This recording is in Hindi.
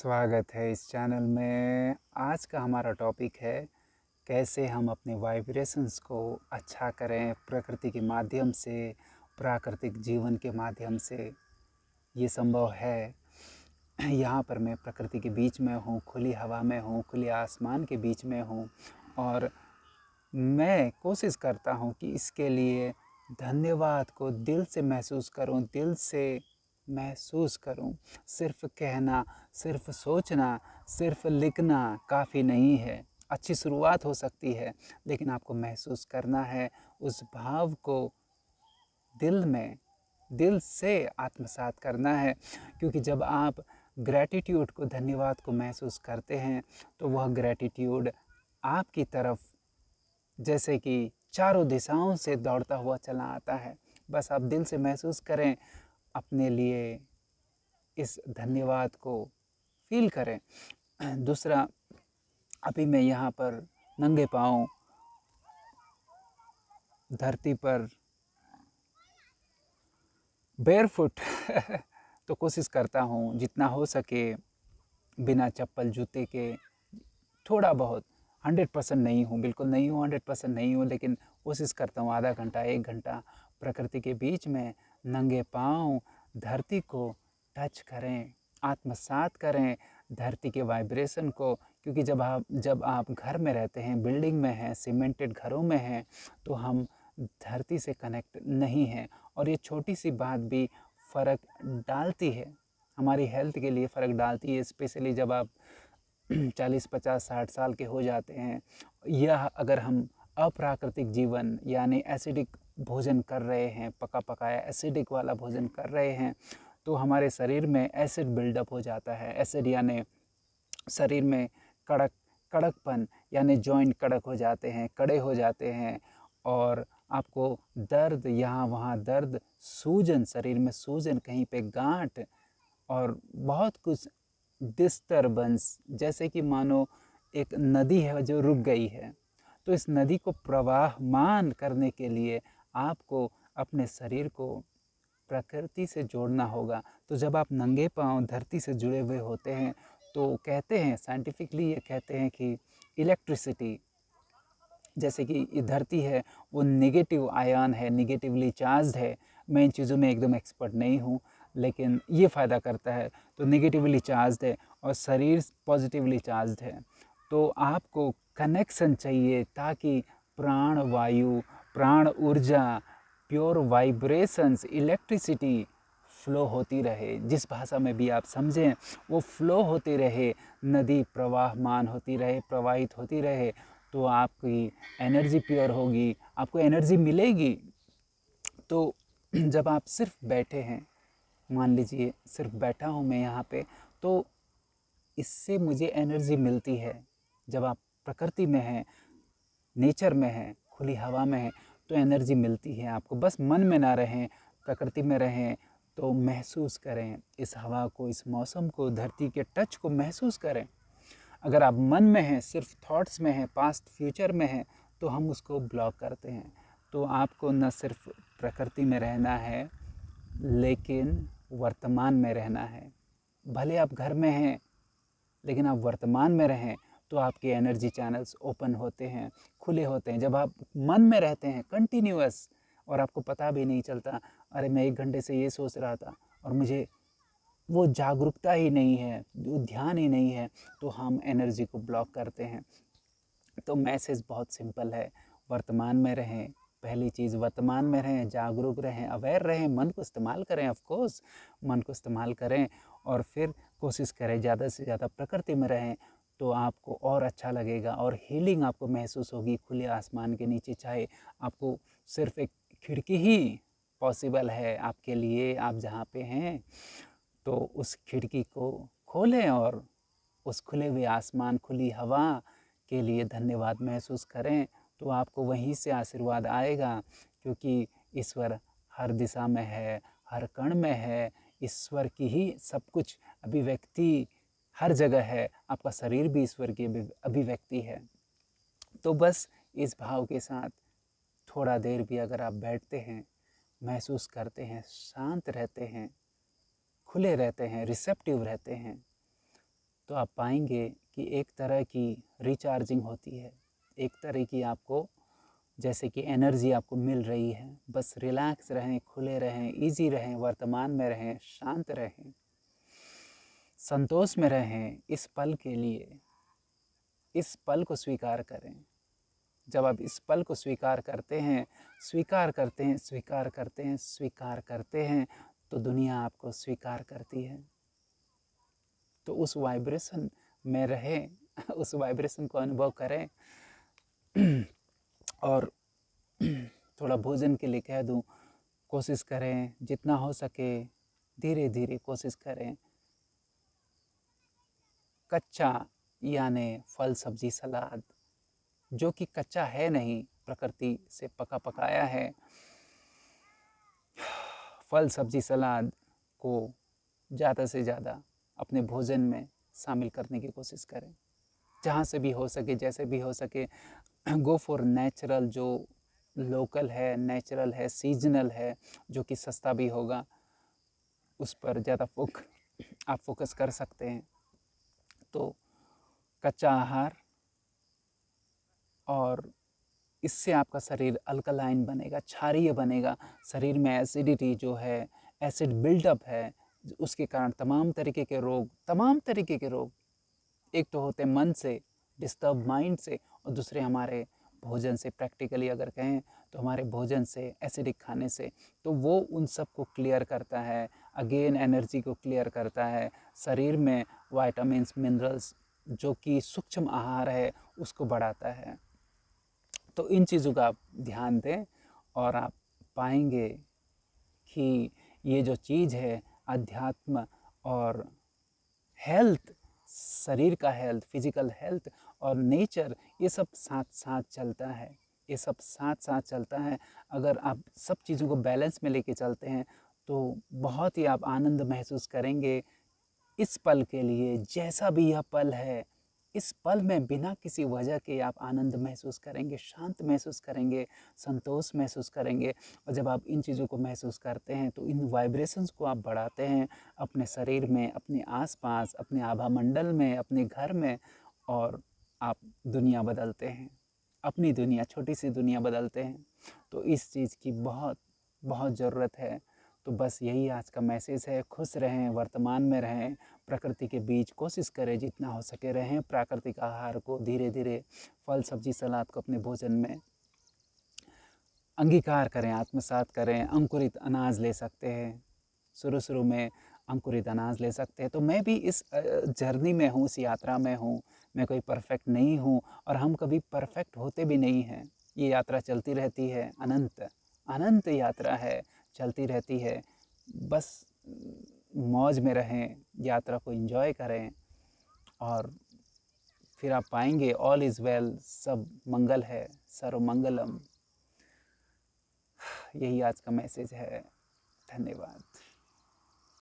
स्वागत है इस चैनल में। आज का हमारा टॉपिक है कैसे हम अपने वाइब्रेशंस को अच्छा करें प्रकृति के माध्यम से, प्राकृतिक जीवन के माध्यम से। ये संभव है। यहाँ पर मैं प्रकृति के बीच में हूँ, खुली हवा में हूँ, खुले आसमान के बीच में हूँ और मैं कोशिश करता हूँ कि इसके लिए धन्यवाद को दिल से महसूस करूँ, दिल से महसूस करूँ। सिर्फ कहना, सिर्फ सोचना, सिर्फ लिखना काफ़ी नहीं है। अच्छी शुरुआत हो सकती है, लेकिन आपको महसूस करना है, उस भाव को दिल में, दिल से आत्मसात करना है। क्योंकि जब आप ग्रैटिट्यूड को, धन्यवाद को महसूस करते हैं, तो वह ग्रैटिट्यूड आपकी तरफ जैसे कि चारों दिशाओं से दौड़ता हुआ चला आता है। बस आप दिल से महसूस करें, अपने लिए इस धन्यवाद को फील करें। दूसरा, अभी मैं यहाँ पर नंगे पाँव धरती पर बेयरफुट तो कोशिश करता हूँ जितना हो सके बिना चप्पल जूते के, थोड़ा बहुत। 100% नहीं हूँ, बिल्कुल नहीं हूँ, 100% नहीं हूँ, लेकिन कोशिश करता हूँ आधा घंटा 1 घंटा प्रकृति के बीच में नंगे पाँव धरती को टच करें, आत्मसात करें धरती के वाइब्रेशन को। क्योंकि जब आप घर में रहते हैं, बिल्डिंग में हैं, सीमेंटेड घरों में हैं, तो हम धरती से कनेक्ट नहीं हैं। और ये छोटी सी बात भी फ़र्क डालती है, हमारी हेल्थ के लिए फ़र्क डालती है। स्पेशली जब आप 40, 50, 60 साल के हो जाते हैं, यह अगर हम अप्राकृतिक जीवन यानी एसिडिक भोजन कर रहे हैं, पका पकाया एसिडिक वाला भोजन कर रहे हैं, तो हमारे शरीर में एसिड बिल्डअप हो जाता है। एसिड यानी शरीर में कड़कपन, यानी जॉइंट कड़क हो जाते हैं, कड़े हो जाते हैं, और आपको दर्द, यहाँ वहाँ दर्द, सूजन, शरीर में सूजन, कहीं पे गांठ, और बहुत कुछ डिस्टर्बेंस, जैसे कि मानो एक नदी है जो रुक गई है। तो इस नदी को प्रवाहमान करने के लिए आपको अपने शरीर को प्रकृति से जोड़ना होगा। तो जब आप नंगे पाँव धरती से जुड़े हुए होते हैं, तो कहते हैं, साइंटिफिकली ये कहते हैं कि इलेक्ट्रिसिटी, जैसे कि ये धरती है वो नेगेटिव आयन है, नेगेटिवली चार्ज्ड है। मैं इन चीज़ों में एकदम एक्सपर्ट नहीं हूँ, लेकिन ये फ़ायदा करता है। तो नेगेटिवली चार्ज्ड है और शरीर पॉजिटिवली चार्ज्ड है। तो आपको कनेक्शन चाहिए ताकि प्राण वायु, प्राण ऊर्जा, प्योर वाइब्रेशंस, इलेक्ट्रिसिटी फ़्लो होती रहे। जिस भाषा में भी आप समझें, वो फ़्लो होती रहे, नदी प्रवाहमान होती रहे, प्रवाहित होती रहे, तो आपकी एनर्जी प्योर होगी, आपको एनर्जी मिलेगी। तो जब आप सिर्फ बैठे हैं, मान लीजिए सिर्फ बैठा हूँ मैं यहाँ पे, तो इससे मुझे एनर्जी मिलती है। जब आप प्रकृति में हैं, नेचर में हैं, खुली हवा में हैं, तो एनर्जी मिलती है आपको। बस मन में ना रहें, प्रकृति में रहें। तो महसूस करें इस हवा को, इस मौसम को, धरती के टच को महसूस करें। अगर आप मन में हैं, सिर्फ थॉट्स में हैं, पास्ट फ्यूचर में हैं, तो हम उसको ब्लॉक करते हैं। तो आपको न सिर्फ प्रकृति में रहना है, लेकिन वर्तमान में रहना है। भले आप घर में हैं, लेकिन आप वर्तमान में रहें, तो आपके एनर्जी चैनल्स ओपन होते हैं, खुले होते हैं। जब आप मन में रहते हैं कंटिन्यूअस, और आपको पता भी नहीं चलता, अरे मैं 1 घंटे से ये सोच रहा था और मुझे वो जागरूकता ही नहीं है, वो ध्यान ही नहीं है, तो हम एनर्जी को ब्लॉक करते हैं। तो मैसेज बहुत सिंपल है, वर्तमान में रहें। पहली चीज़, वर्तमान में रहें, जागरूक रहें, अवेयर रहें, मन को इस्तेमाल करें। ऑफ कोर्स मन को इस्तेमाल करें, और फिर कोशिश करें ज़्यादा से ज़्यादा प्रकृति में रहें, तो आपको और अच्छा लगेगा और हीलिंग आपको महसूस होगी खुले आसमान के नीचे। चाहे आपको सिर्फ एक खिड़की ही पॉसिबल है आपके लिए, आप जहाँ पे हैं, तो उस खिड़की को खोलें और उस खुले हुए आसमान, खुली हवा के लिए धन्यवाद महसूस करें। तो आपको वहीं से आशीर्वाद आएगा, क्योंकि ईश्वर हर दिशा में है, हर कण में है। ईश्वर की ही सब कुछ अभिव्यक्ति हर जगह है। आपका शरीर भी ईश्वर की अभिव्यक्ति है। तो बस इस भाव के साथ थोड़ा देर भी अगर आप बैठते हैं, महसूस करते हैं, शांत रहते हैं, खुले रहते हैं, रिसेप्टिव रहते हैं, तो आप पाएंगे कि एक तरह की रिचार्जिंग होती है, एक तरह की आपको जैसे कि एनर्जी आपको मिल रही है। बस रिलैक्स रहें, खुले रहें, इजी रहें, वर्तमान में रहें, शांत रहें, संतोष में रहें। इस पल के लिए इस पल को स्वीकार करें। जब आप इस पल को स्वीकार करते हैं, स्वीकार करते हैं, स्वीकार करते हैं, स्वीकार करते हैं, तो दुनिया आपको स्वीकार करती है। तो उस वाइब्रेशन में रहें, उस वाइब्रेशन को अनुभव करें। और थोड़ा भोजन के लिए कह दूं, कोशिश करें जितना हो सके धीरे धीरे कोशिश करें। कच्चा यानी फल सब्जी सलाद, जो कि कच्चा है नहीं, प्रकृति से पका पकाया है, फल सब्जी सलाद को ज़्यादा से ज़्यादा अपने भोजन में शामिल करने की कोशिश करें। जहाँ से भी हो सके, जैसे भी हो सके, गो फॉर नेचुरल, जो लोकल है, नेचुरल है, सीजनल है, जो कि सस्ता भी होगा, उस पर ज़्यादा आप फोकस कर सकते हैं। तो कच्चा आहार, और इससे आपका शरीर अल्कलाइन बनेगा, क्षारीय बनेगा। शरीर में एसिडिटी जो है, एसिड बिल्डअप है, उसके कारण तमाम तरीके के रोग, एक तो होते मन से, डिस्टर्ब माइंड से, और दूसरे हमारे भोजन से। प्रैक्टिकली अगर कहें तो हमारे भोजन से, एसिडिक खाने से, तो वो उन सब को क्लियर करता है, अगेन एनर्जी को क्लियर करता है। शरीर में वाइटामिन्स, मिनरल्स, जो कि सूक्ष्म आहार है, उसको बढ़ाता है। तो इन चीज़ों का आप ध्यान दें, और आप पाएंगे कि ये जो चीज़ है, अध्यात्म और हेल्थ, शरीर का हेल्थ, फिजिकल हेल्थ और नेचर, ये सब साथ साथ चलता है। ये सब साथ साथ चलता है। अगर आप सब चीज़ों को बैलेंस में लेके चलते हैं, तो बहुत ही आप आनंद महसूस करेंगे। इस पल के लिए, जैसा भी यह पल है, इस पल में बिना किसी वजह के आप आनंद महसूस करेंगे, शांत महसूस करेंगे, संतोष महसूस करेंगे। और जब आप इन चीज़ों को महसूस करते हैं, तो इन वाइब्रेशंस को आप बढ़ाते हैं अपने शरीर में, अपने आसपास, अपने आभा मंडल में, अपने घर में, और आप दुनिया बदलते हैं। अपनी दुनिया, छोटी सी दुनिया बदलते हैं। तो इस चीज़ की बहुत बहुत ज़रूरत है। तो बस यही आज का मैसेज है। खुश रहें, वर्तमान में रहें, प्रकृति के बीच कोशिश करें जितना हो सके रहें। प्राकृतिक आहार को धीरे धीरे, फल सब्जी सलाद को अपने भोजन में अंगीकार करें, आत्मसात करें। अंकुरित अनाज ले सकते हैं, शुरू में अंकुरित अनाज ले सकते हैं। तो मैं भी इस जर्नी में हूँ, इस यात्रा में हूँ। मैं कोई परफेक्ट नहीं हूँ, और हम कभी परफेक्ट होते भी नहीं हैं। ये यात्रा चलती रहती है, अनंत अनंत यात्रा है, चलती रहती है। बस मौज में रहें, यात्रा को एंजॉय करें, और फिर आप पाएंगे ऑल इज़ वेल, सब मंगल है, सर्वमंगलम। यही आज का मैसेज है। धन्यवाद।